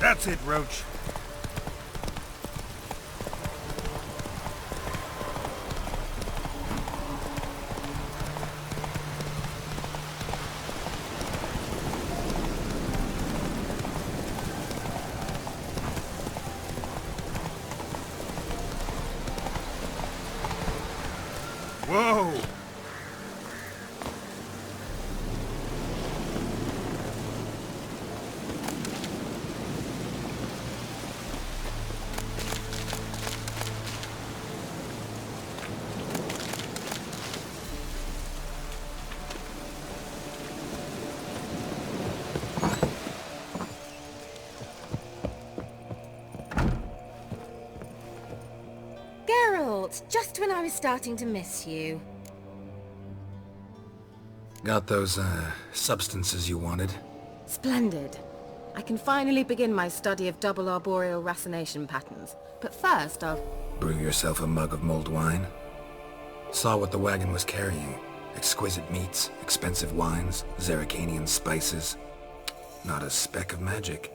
That's it, Roach. Whoa! Geralt, just when I was starting to miss you. Got those, substances you wanted? Splendid. I can finally begin my study of double arboreal racination patterns. But first, I'll... Brew yourself a mug of mulled wine? Saw what the wagon was carrying. Exquisite meats, expensive wines, Zerrikanian spices. Not a speck of magic.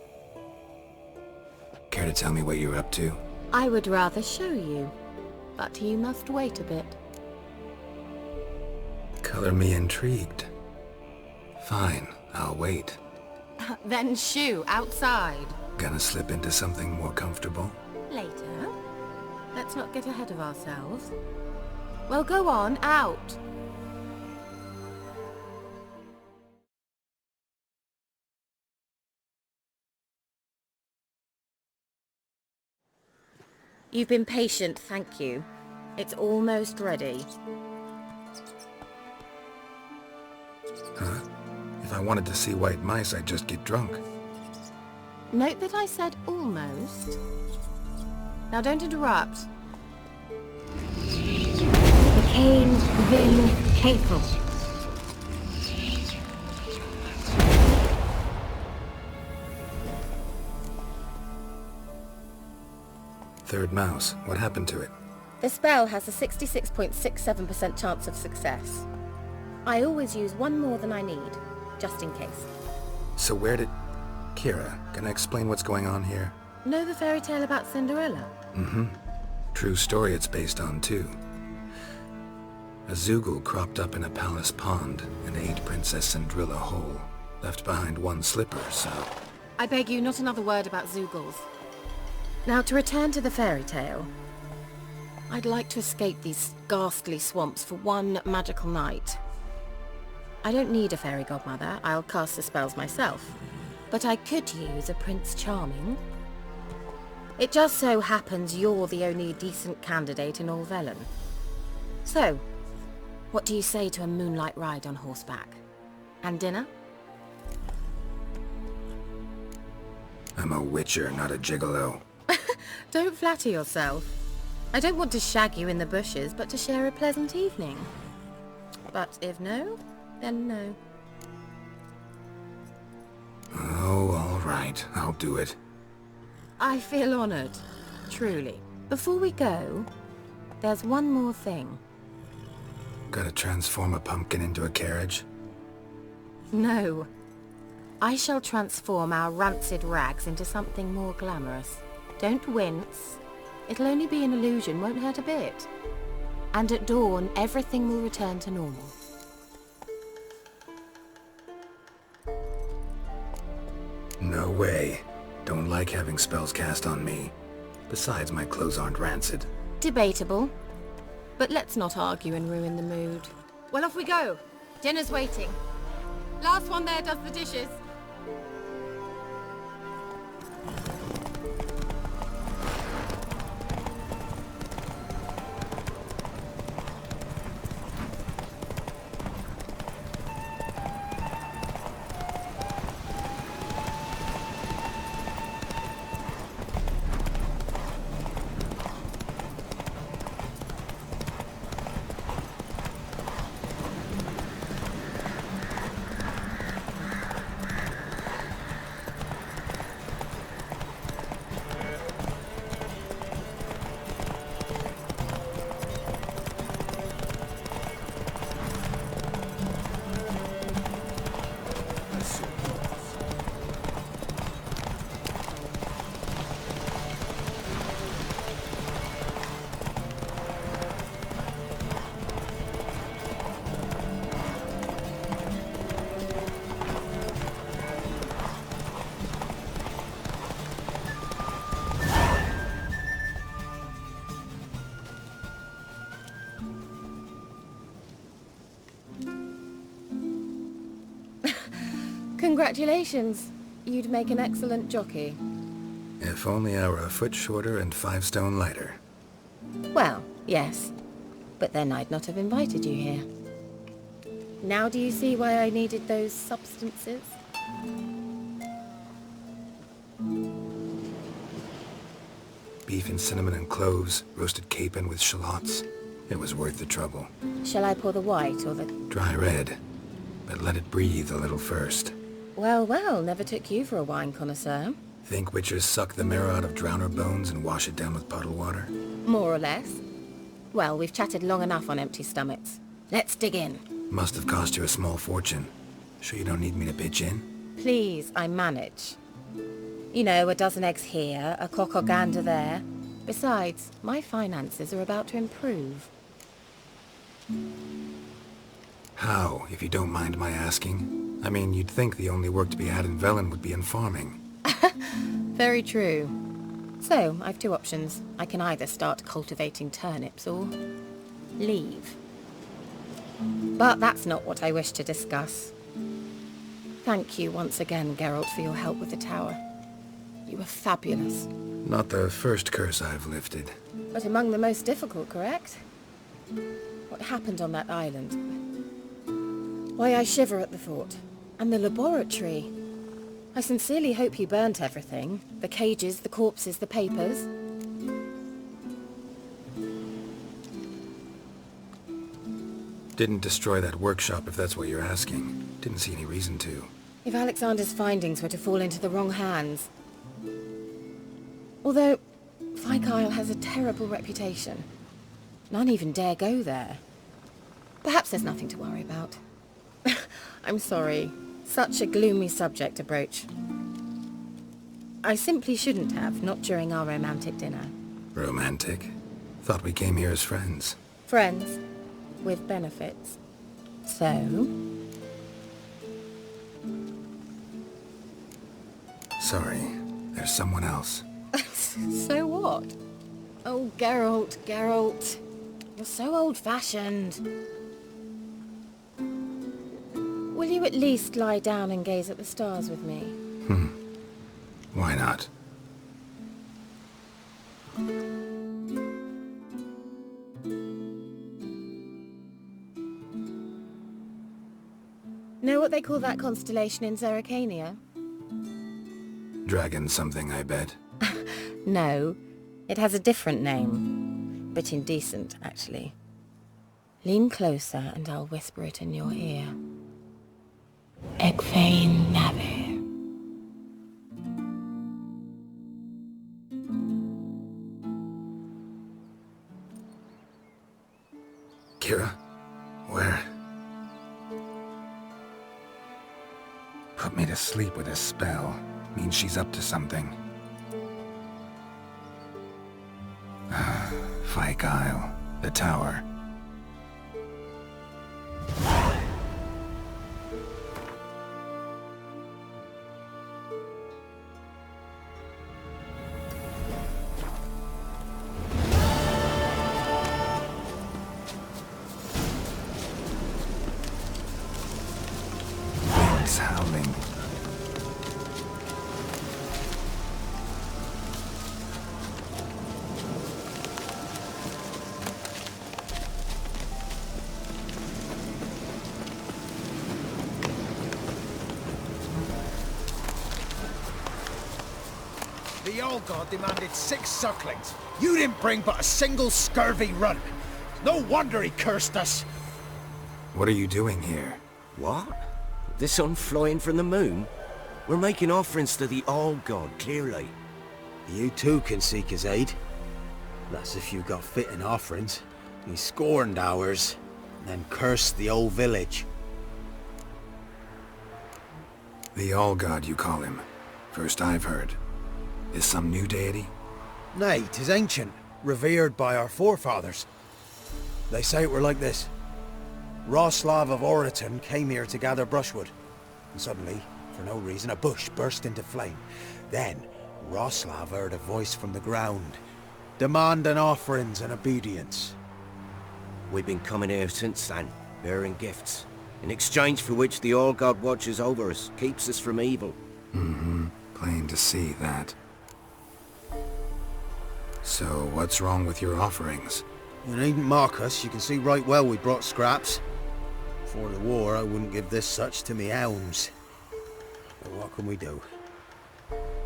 Care to tell me what you're up to? I would rather show you. But you must wait a bit. Color me intrigued. Fine, I'll wait. Then shoo, outside. Gonna slip into something more comfortable? Later. Let's not get ahead of ourselves. Well, go on, out. You've been patient, thank you. It's almost ready. Huh? If I wanted to see white mice, I'd just get drunk. Note that I said almost. Now don't interrupt. Cain Vin Capel. Third mouse, what happened to it? The spell has a 66.67% chance of success. I always use one more than I need, just in case. So where did... Kira, can I explain what's going on here? Know the fairy tale about Cinderella? Mm-hmm. True story it's based on, too. A Zoogle cropped up in a palace pond and ate Princess Cinderella whole. Left behind one slipper, so... I beg you, not another word about Zoogles. Now, to return to the fairy tale. I'd like to escape these ghastly swamps for one magical night. I don't need a fairy godmother, I'll cast the spells myself. But I could use a Prince Charming. It just so happens you're the only decent candidate in all Velen. So, what do you say to a moonlight ride on horseback? And dinner? I'm a witcher, not a gigolo. Don't flatter yourself. I don't want to shag you in the bushes, but to share a pleasant evening. But if no, then no. Oh, all right. I'll do it. I feel honored. Truly. Before we go, there's one more thing. Gotta transform a pumpkin into a carriage? No. I shall transform our rancid rags into something more glamorous. Don't wince. It'll only be an illusion, won't hurt a bit. And at dawn, everything will return to normal. No way. Don't like having spells cast on me. Besides, my clothes aren't rancid. Debatable. But let's not argue and ruin the mood. Well, off we go. Dinner's waiting. Last one there does the dishes. Congratulations. You'd make an excellent jockey. If only I were a foot shorter and 5 stone lighter. Well, yes. But then I'd not have invited you here. Now do you see why I needed those substances? Beef and cinnamon and cloves, roasted capon with shallots. It was worth the trouble. Shall I pour the white or the... Dry red, but let it breathe a little first. Well, well, never took you for a wine connoisseur. Think witchers suck the marrow out of drowner bones and wash it down with puddle water? More or less. Well, we've chatted long enough on empty stomachs. Let's dig in. Must have cost you a small fortune. Sure you don't need me to pitch in? Please, I manage. You know, a dozen eggs here, a cock or gander there. Besides, my finances are about to improve. How, if you don't mind my asking? I mean, you'd think the only work to be had in Velen would be in farming. Very true. So, I've 2 options. I can either start cultivating turnips or leave. But that's not what I wish to discuss. Thank you once again, Geralt, for your help with the tower. You were fabulous. Not the first curse I've lifted. But among the most difficult, correct? What happened on that island? Why, I shiver at the thought. And the laboratory. I sincerely hope you burnt everything. The cages, the corpses, the papers. Didn't destroy that workshop if that's what you're asking. Didn't see any reason to. If Alexander's findings were to fall into the wrong hands. Although, Fyke Isle has a terrible reputation. None even dare go there. Perhaps there's nothing to worry about. I'm sorry. Such a gloomy subject to broach. I simply shouldn't have, not during our romantic dinner. Romantic? Thought we came here as friends. Friends. With benefits. So? Sorry. There's someone else. So what? Oh, Geralt, Geralt. You're so old-fashioned. Will you at least lie down and gaze at the stars with me? Why not? Know what they call that constellation in Zerrikania? Dragon something, I bet. No, it has a different name. Bit indecent, actually. Lean closer and I'll whisper it in your ear. Egfain Nave. Kira? Where? Put me to sleep with a spell. Means she's up to something. Fyke Isle. The tower. Winds howling. The old god demanded 6 sucklings. You didn't bring but a single scurvy run. No wonder he cursed us. What are you doing here? What? The sun flying from the moon? We're making offerings to the All God, clearly. You too can seek his aid. That's if you got fitting offerings. He scorned ours, then cursed the old village. The All-God, you call him. First I've heard. Is some new deity? Nay, 'tis ancient, revered by our forefathers. They say it were like this. Roslav of Oriton came here to gather brushwood. And suddenly, for no reason, a bush burst into flame. Then, Roslav heard a voice from the ground, demanding offerings and obedience. We've been coming here since then, bearing gifts. in exchange for which the All-God watches over us, keeps us from evil. Plain to see that. So, what's wrong with your offerings? You needn't mock us, you can see right well we brought scraps. Before the war, I wouldn't give this such to me hounds. But what can we do?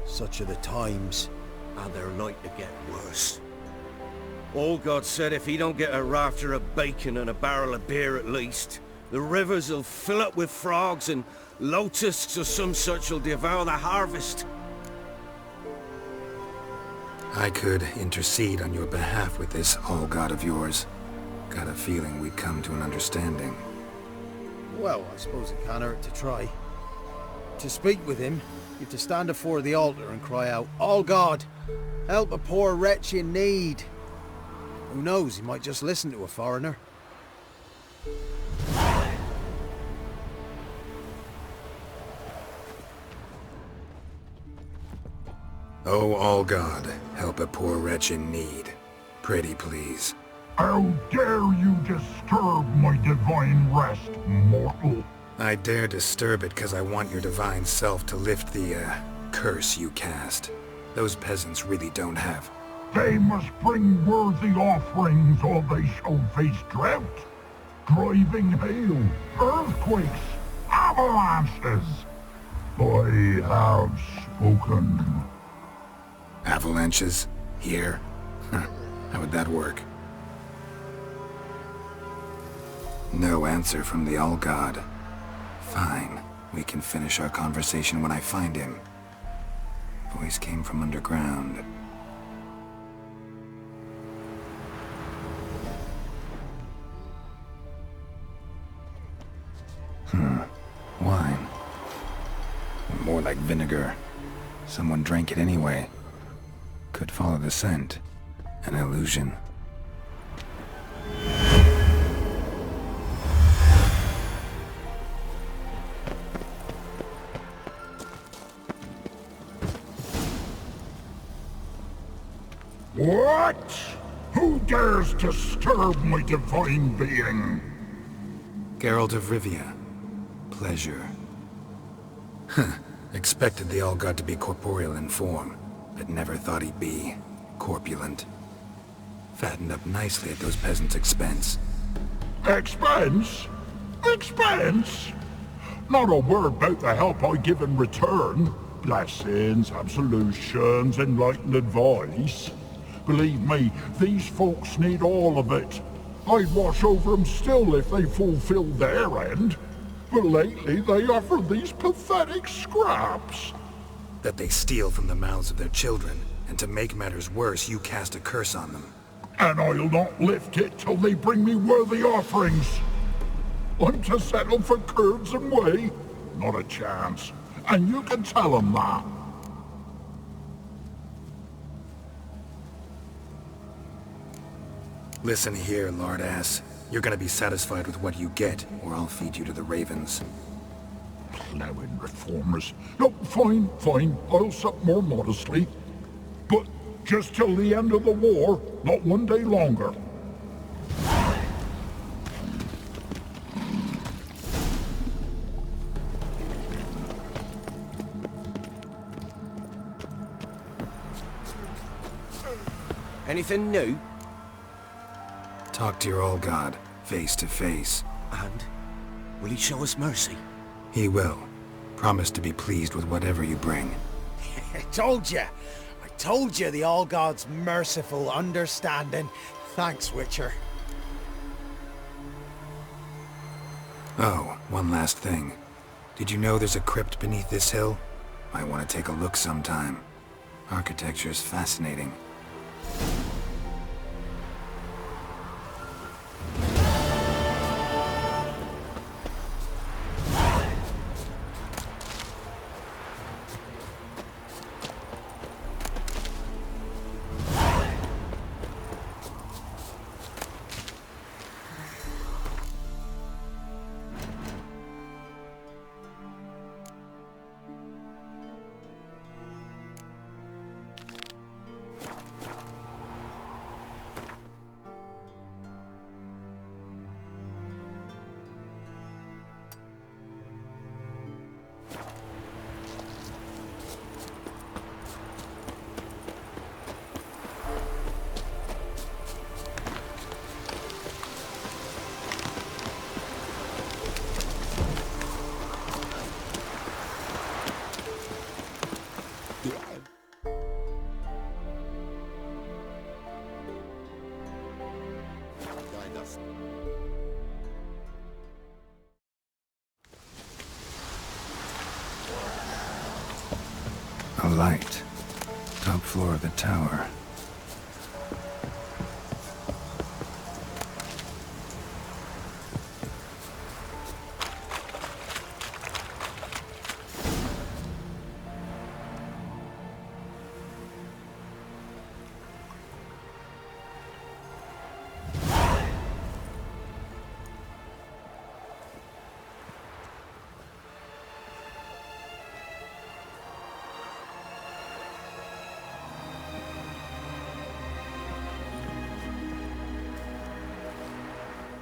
Such are the times. And they're like to get worse. All-God said if he don't get a rafter of bacon and a barrel of beer at least, the rivers will fill up with frogs and locusts or some such will devour the harvest. I could intercede on your behalf with this All-God of yours. Got a feeling we'd come to an understanding. Well, I suppose it can't hurt to try. To speak with him, you have to stand before the altar and cry out, "All God, help a poor wretch in need." Who knows, he might just listen to a foreigner. Oh, All-God, help a poor wretch in need. Pretty please. How dare you disturb my divine rest, mortal? I dare disturb it because I want your divine self to lift the, curse you cast. Those peasants really don't have. They must bring worthy offerings or they shall face drought, driving hail, earthquakes, avalanches. I have spoken. Avalanches? Here? How would that work? No answer from the All-God. Fine. We can finish our conversation when I find him. Voice came from underground. Wine. More like vinegar. Someone drank it anyway. Could follow the scent. An illusion. What? Who dares disturb my divine being? Geralt of Rivia. Pleasure. Expected the All-God to be corporeal in form, but never thought he'd be corpulent. Fattened up nicely at those peasants' expense. Expense? Expense? Not a word about the help I give in return. Blessings, absolutions, enlightened advice. Believe me, these folks need all of it. I'd watch over them still if they fulfilled their end. But lately they offer these pathetic scraps. That they steal from the mouths of their children, and to make matters worse, you cast a curse on them. And I'll not lift it till they bring me worthy offerings. I'm to settle for curds and whey? Not a chance. And you can tell them that. Listen here, Lardass. You're gonna be satisfied with what you get, or I'll feed you to the ravens. Plowing reformers. No, fine, fine. I'll sup more modestly. But just till the end of the war, not one day longer. Anything new? Talk to your All-God, face to face. And will he show us mercy? He will. Promise to be pleased with whatever you bring. I told you! I told you the All-God's merciful, understanding. Thanks, Witcher. Oh, one last thing. Did you know there's a crypt beneath this hill? Might want to take a look sometime. Architecture's fascinating. A light. Top floor of the tower.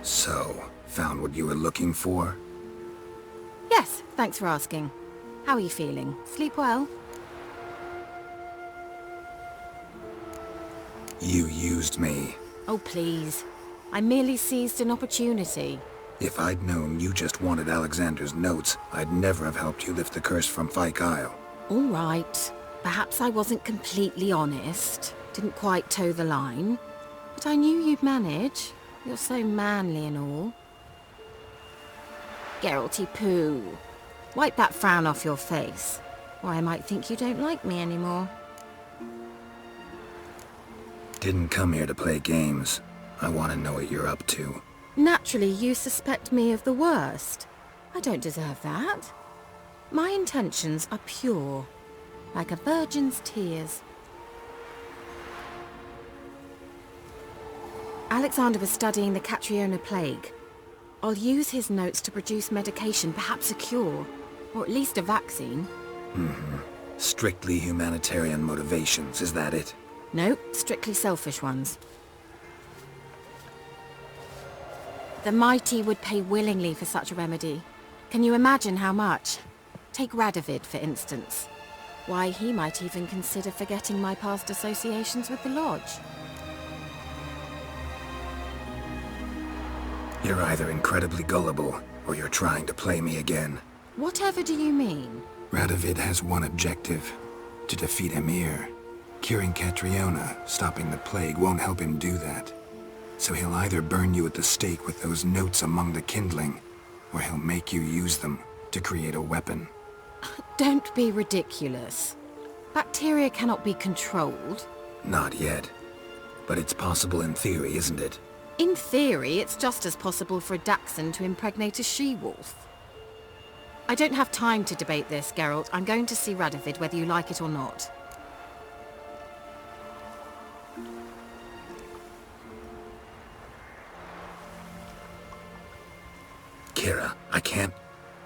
So, found what you were looking for? Yes, thanks for asking. How are you feeling? Sleep well? You used me. Oh, please. I merely seized an opportunity. If I'd known you just wanted Alexander's notes, I'd never have helped you lift the curse from Fyke Isle. All right. Perhaps I wasn't completely honest. Didn't quite toe the line. But I knew you'd manage. You're so manly and all. Geralty Pooh. Wipe that frown off your face, or I might think you don't like me anymore. Didn't come here to play games. I want to know what you're up to. Naturally, you suspect me of the worst. I don't deserve that. My intentions are pure, like a virgin's tears. Alexander was studying the Catriona plague. I'll use his notes to produce medication, perhaps a cure, or at least a vaccine. Strictly humanitarian motivations, is that it? No, strictly selfish ones. The mighty would pay willingly for such a remedy. Can you imagine how much? Take Radovid, for instance. Why, he might even consider forgetting my past associations with the Lodge. You're either incredibly gullible, or you're trying to play me again. Whatever do you mean? Radovid has one objective. To defeat Emhyr. Curing Catriona, stopping the plague, won't help him do that. So he'll either burn you at the stake with those notes among the kindling, or he'll make you use them to create a weapon. Don't be ridiculous. Bacteria cannot be controlled. Not yet. But it's possible in theory, isn't it? In theory, it's just as possible for a Dachshund to impregnate a she-wolf. I don't have time to debate this, Geralt. I'm going to see Radovid whether you like it or not. Kira,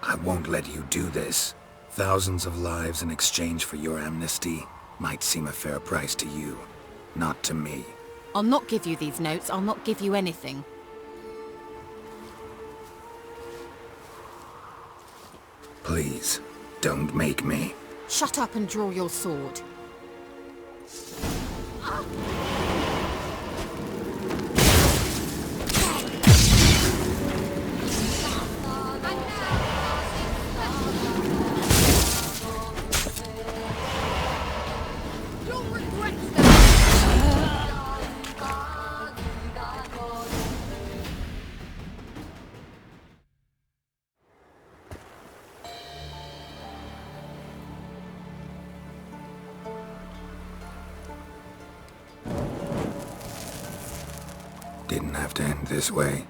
I won't let you do this. Thousands of lives in exchange for your amnesty might seem a fair price to you, not to me. I'll not give you these notes. I'll not give you anything. Please, don't make me. Shut up and draw your sword. Didn't have to end this way.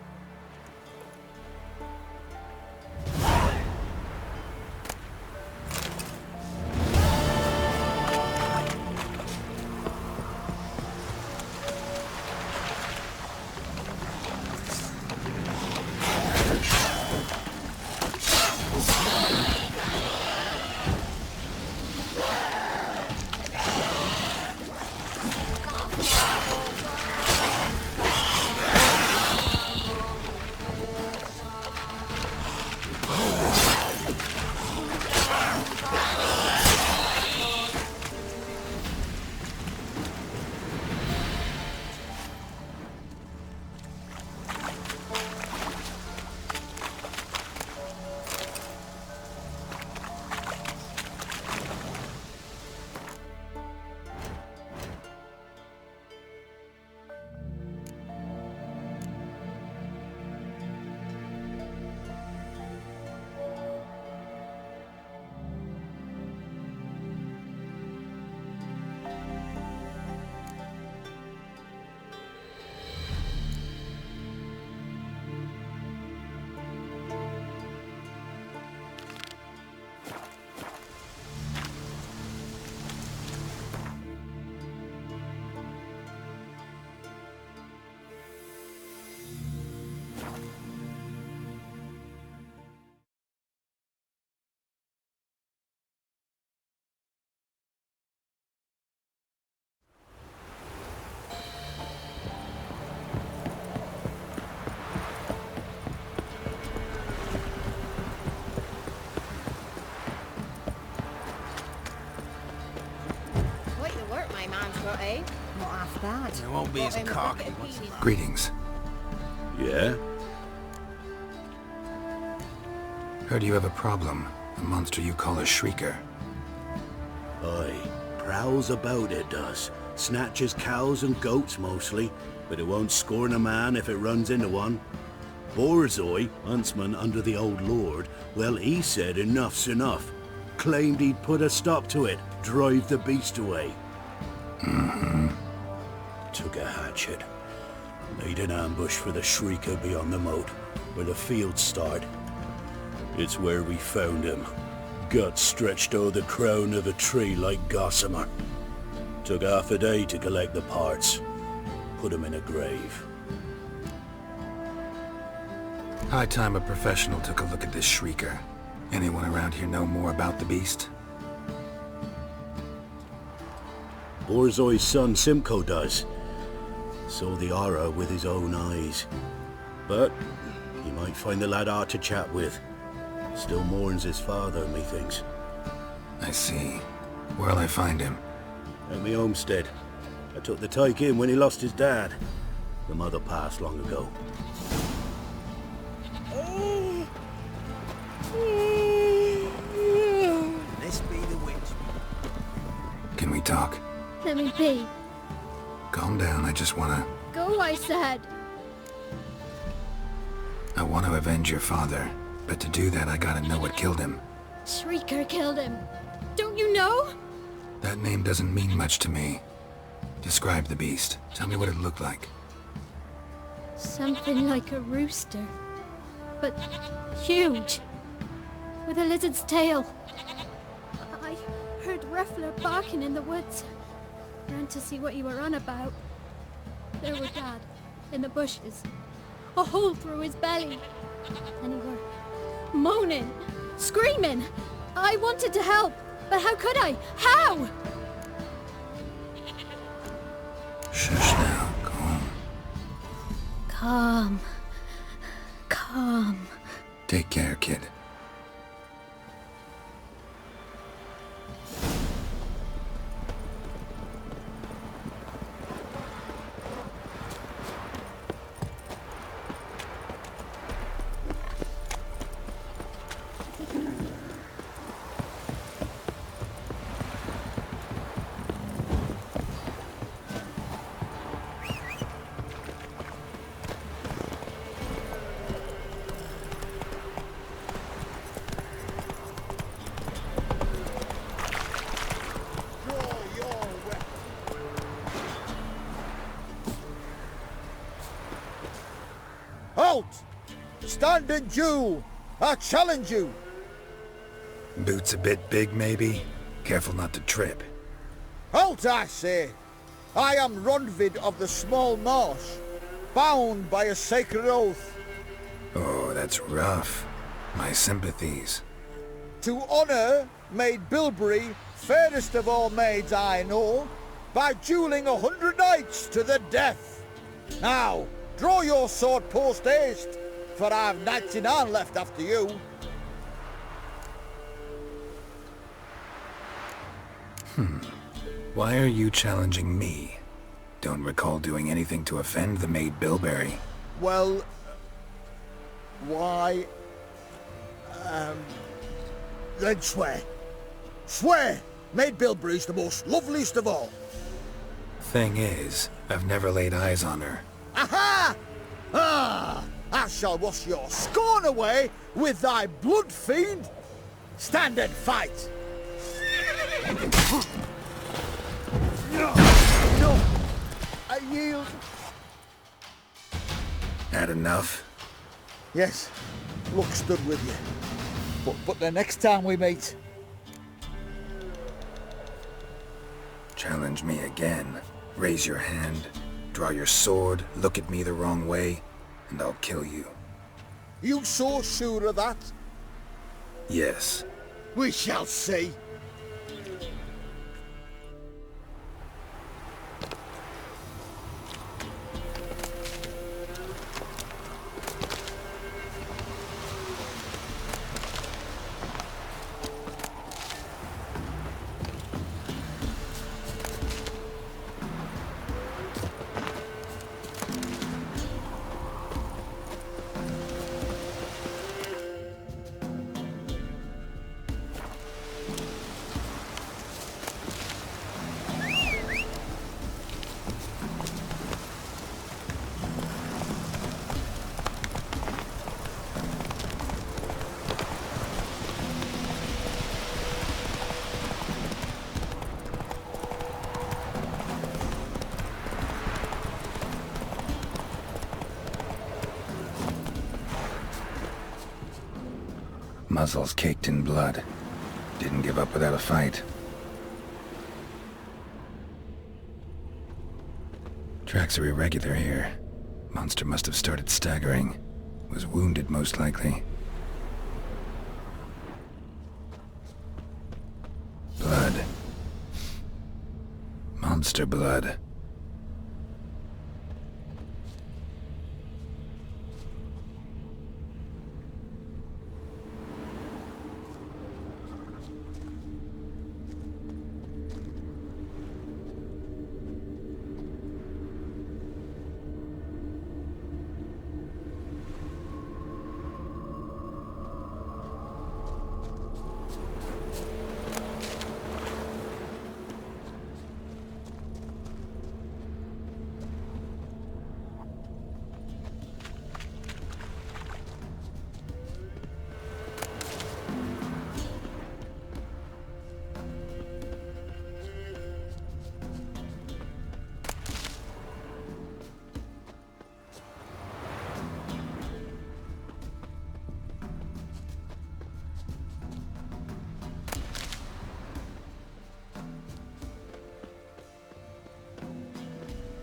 Got eh? Not half bad. It won't be as cocky. Greetings. Yeah? Heard you have a problem. A monster you call a Shrieker. Aye. Prowls about it does. Snatches cows and goats mostly, but it won't scorn a man if it runs into one. Borzoi, huntsman under the old lord, well, he said enough's enough. Claimed he'd put a stop to it, drive the beast away. Took a hatchet. Made an ambush for the Shrieker beyond the moat, where the fields start. It's where we found him. Guts stretched o'er the crown of a tree like gossamer. Took half a day to collect the parts. Put him in a grave. High time a professional took a look at this Shrieker. Anyone around here know more about the beast? Borzoi's son Simcoe does. Saw the aura with his own eyes. But he might find the lad hard to chat with. Still mourns his father, methinks. I see. Where'll I find him? At me homestead. I took the tyke in when he lost his dad. The mother passed long ago. This be the witch. Can we talk? Let me be. Calm down, I just wanna... Go, I said. I want to avenge your father. But to do that, I gotta know what killed him. Shrieker killed him. Don't you know? That name doesn't mean much to me. Describe the beast. Tell me what it looked like. Something like a rooster. But huge. With a lizard's tail. I heard Ruffler barking in the woods. Ran to see what you were on about. There were Dad, in the bushes. A hole through his belly. And he were moaning, screaming. I wanted to help, but how could I? How? Shush now, calm. Calm. Calm. Take care, kid. Halt! Stand and duel! I challenge you! Boots a bit big, maybe? Careful not to trip. Halt, I say! I am Ronvid of the Small Marsh, bound by a sacred oath. Oh, that's rough. My sympathies. To honour Maid Bilberry, fairest of all maids I know, by duelling 100 knights to the death. Now, draw your sword post haste, for I've 99 left after you. Why are you challenging me? Don't recall doing anything to offend the Maid Bilberry. Well, why... then swear. Swear! Maid Bilberry's the most loveliest of all. Thing is, I've never laid eyes on her. Aha! Ah! I shall wash your scorn away with thy blood fiend. Stand and fight! No! No! I yield. Had enough? Yes, luck stood with you. But the next time we meet... Challenge me again. Raise your hand, draw your sword, look at me the wrong way, and I'll kill you. You so sure of that? Yes. We shall see. Muzzles caked in blood. Didn't give up without a fight. Tracks are irregular here. Monster must have started staggering. Was wounded, most likely. Blood. Monster blood.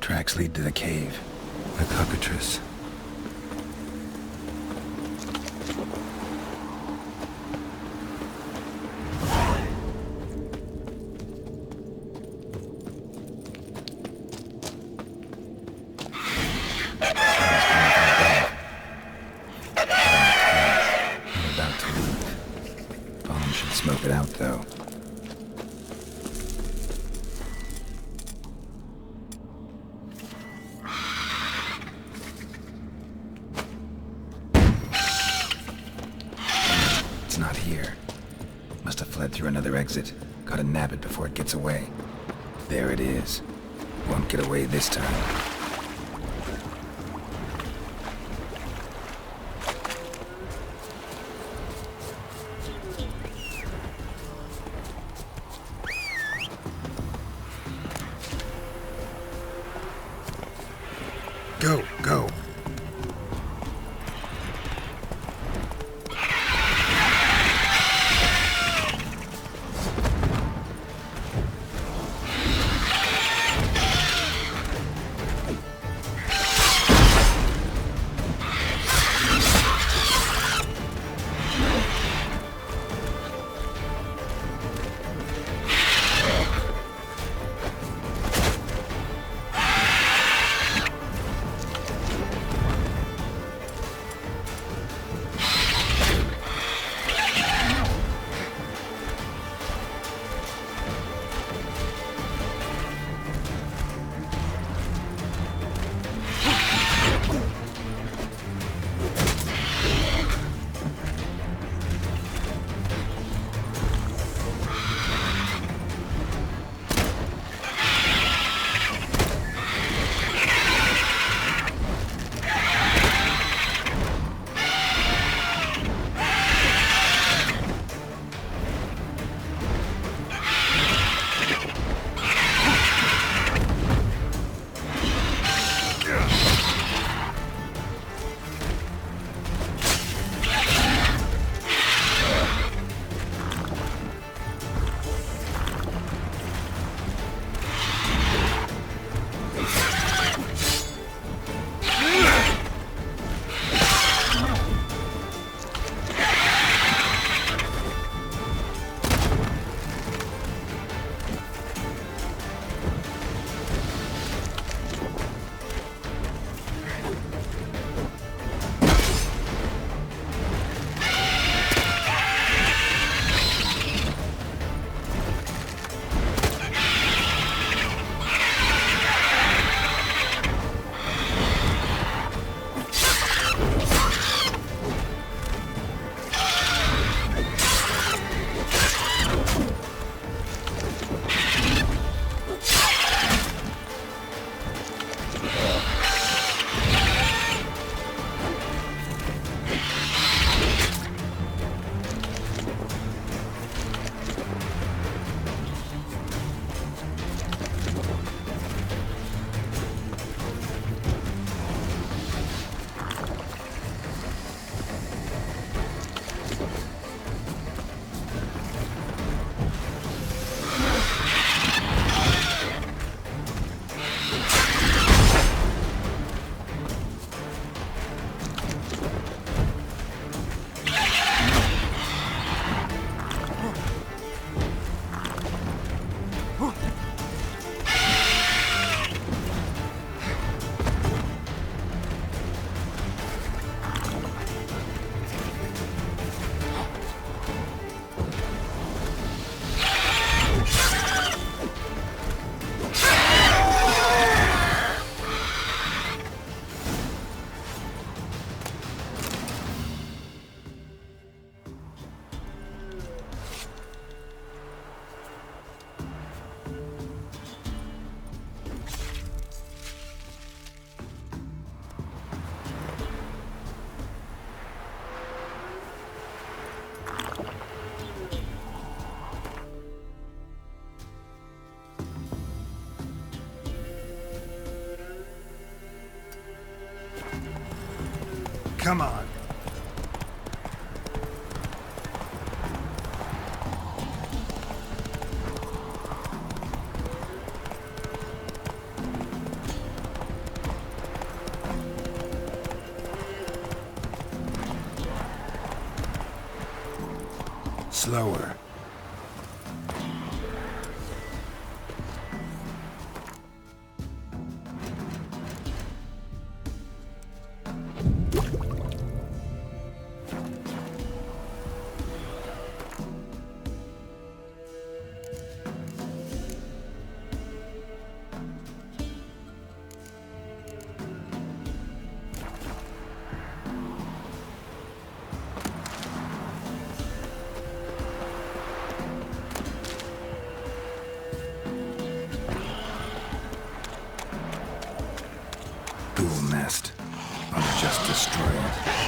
Tracks lead to the cave. A cockatrice. I'm about to leave. Bomb should smoke it out, though. It's not here. Must have fled through another exit. Gotta nab it before it gets away. There it is. Won't get away this time. Go, go. Come on. Slower. Ghoul nest. I'll just destroy it.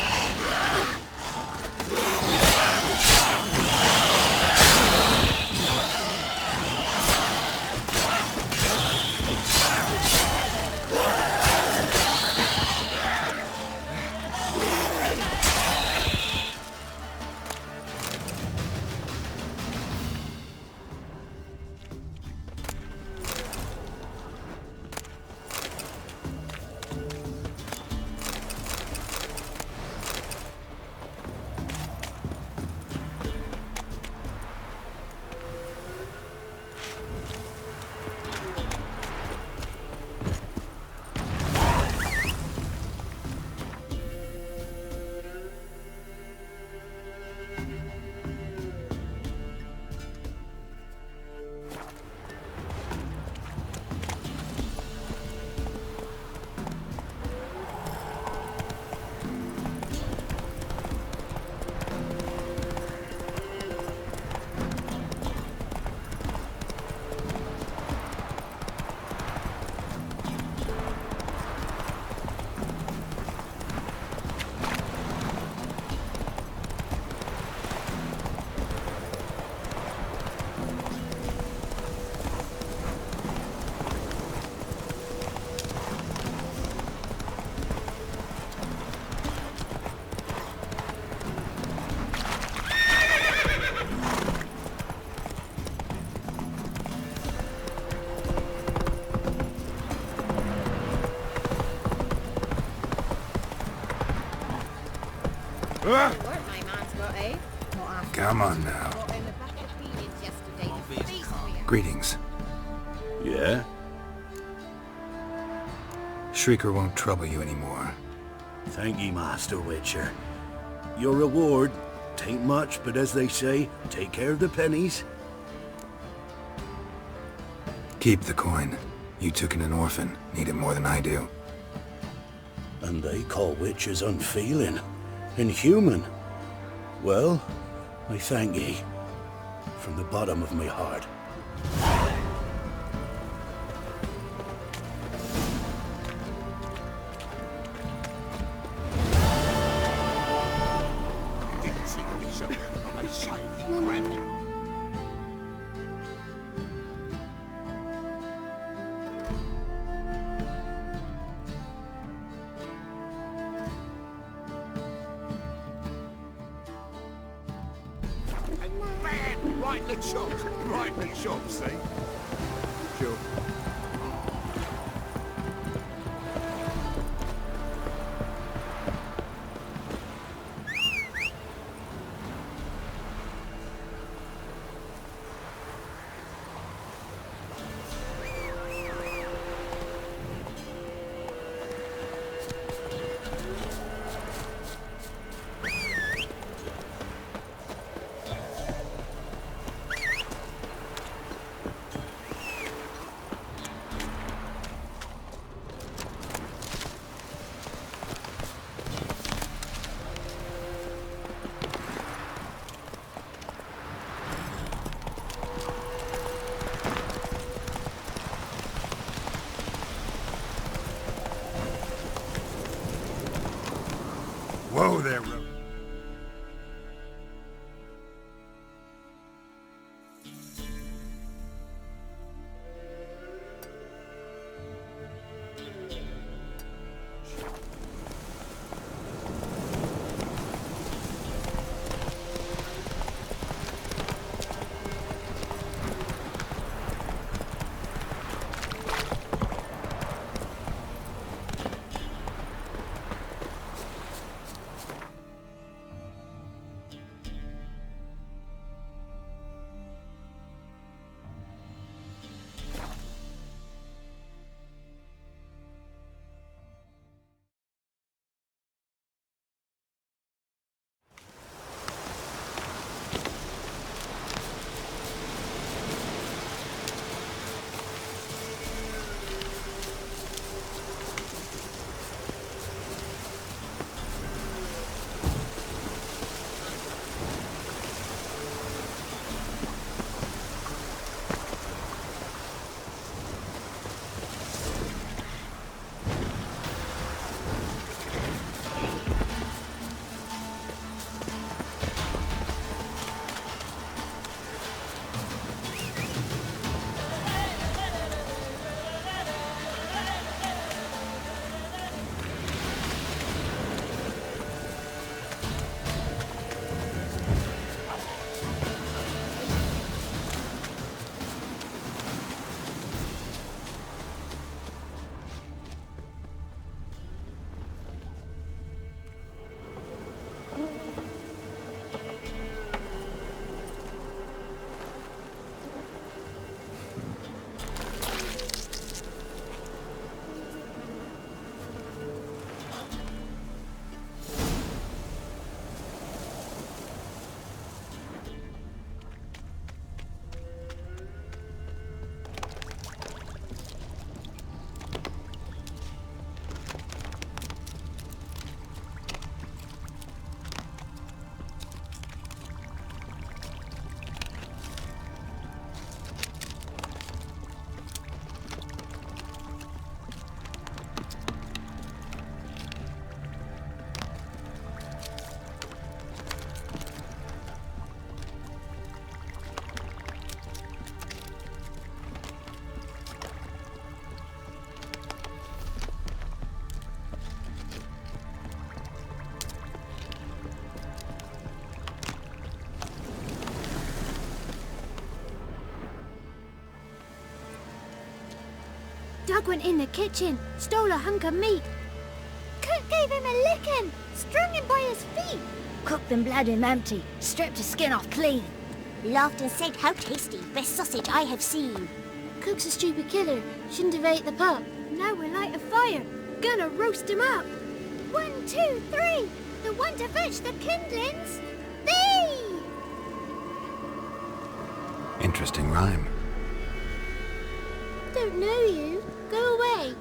Weren't my man's got, eh? Not after Come on now. Got in the back of Phoenix yesterday. The feast for you. Greetings. Yeah? Shrieker won't trouble you anymore. Thank ye, Master Witcher. Your reward, tain't much, but as they say, take care of the pennies. Keep the coin. You took in an orphan. Need it more than I do. And they call witches unfeeling, inhuman. Well, I thank ye, from the bottom of my heart. Right in the chops. Right in the chops, see? Sure. Whoa there, Ro. Doug went in the kitchen, stole a hunk of meat. Cook gave him a licking, strung him by his feet. Cooked and bled him empty, stripped his skin off clean. Laughed and said, how tasty, best sausage I have seen. Cook's a stupid killer, shouldn't have ate the pup. Now we'll light a fire, gonna roast him up. 1, 2, 3, the one to fetch the kindlings, thee! Interesting rhyme. Don't know you, go away.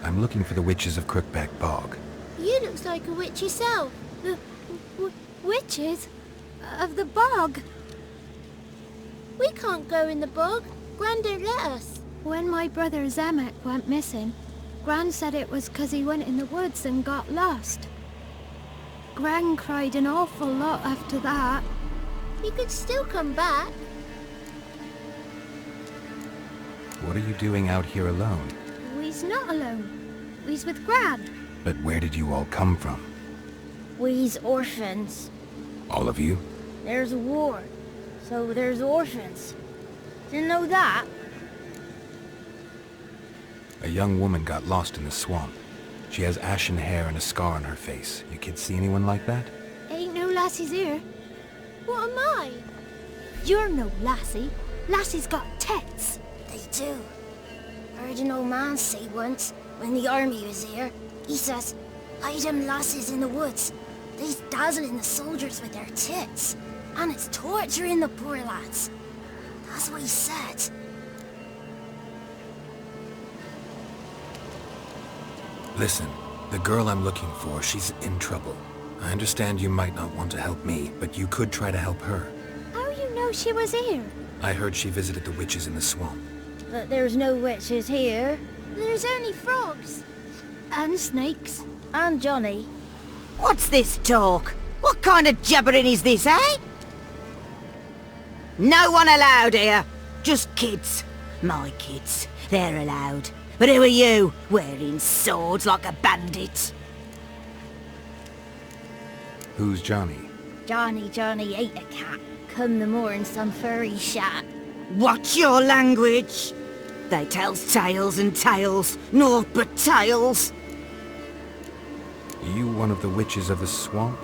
I'm looking for the witches of Crookback Bog. You looks like a witch yourself. The witches? Of the bog? We can't go in the bog. Gran don't let us. When my brother Zemek went missing, Gran said it was 'cause he went in the woods and got lost. Gran cried an awful lot after that. He could still come back. What are you doing out here alone? We's not alone. We's with Gran. But where did you all come from? We's orphans. All of you? There's a war, so there's orphans. Didn't know that? A young woman got lost in the swamp. She has ashen hair and a scar on her face. You kids see anyone like that? Ain't no lassies here. What am I? You're no lassie. Lassie's got tits. They do. Heard an old man say once, when the army was here, he says, hide them lasses in the woods. They's dazzling the soldiers with their tits. And it's torturing the poor lads. That's what he said. Listen, the girl I'm looking for, she's in trouble. I understand you might not want to help me, but you could try to help her. How you know she was here? I heard she visited the witches in the swamp. But there's no witches here. There's only frogs. And snakes. And Johnny. What's this talk? What kind of jabbering is this, eh? No one allowed here. Just kids. My kids. They're allowed. But who are you, wearing swords like a bandit? Who's Johnny? Johnny ate a cat. Come the more in some furry shat. Watch your language. They tells tales and tales, naught but tales. Are you one of the witches of the swamp?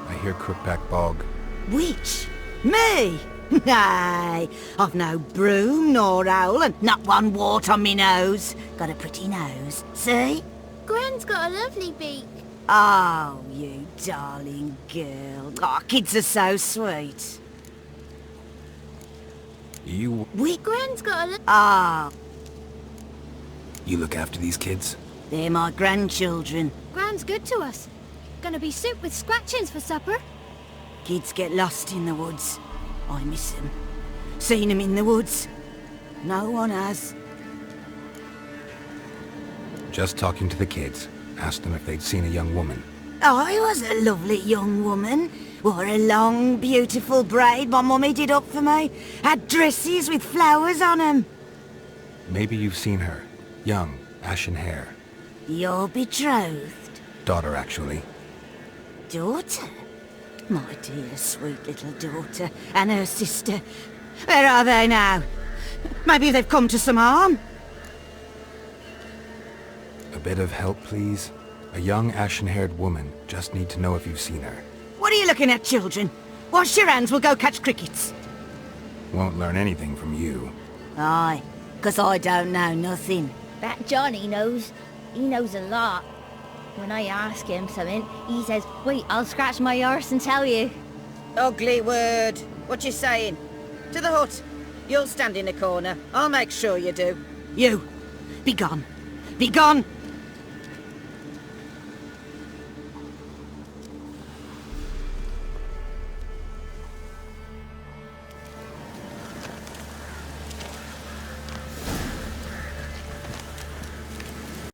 I hear Crookback Bog. Witch? Me? Nay, I've no broom nor owl and not one wart on me nose. Got a pretty nose, see? Gran's got a lovely beak. Oh, you darling girl. Oh, kids are so sweet. You... Gran's got a Ah. You look after these kids? They're my grandchildren. Gran's good to us. Gonna be soup with scratchings for supper. Kids get lost in the woods. I miss them. Seen them in the woods. No one has. Just talking to the kids. Asked them if they'd seen a young woman. I was a lovely young woman. Wore a long, beautiful braid my mummy did up for me. Had dresses with flowers on them. Maybe you've seen her. Young, ashen hair. Your betrothed? Daughter, actually. Daughter? My dear, sweet little daughter. And her sister. Where are they now? Maybe they've come to some harm? A bit of help, please? A young, ashen-haired woman. Just need to know if you've seen her. What are you looking at, children? Wash your hands, we'll go catch crickets. Won't learn anything from you. Aye, 'cause I don't know nothing. That Johnny knows. He knows a lot. When I ask him something, he says, wait, I'll scratch my arse and tell you. Ugly word. What you saying? To the hut. You'll stand in the corner. I'll make sure you do. You, be gone. Be gone!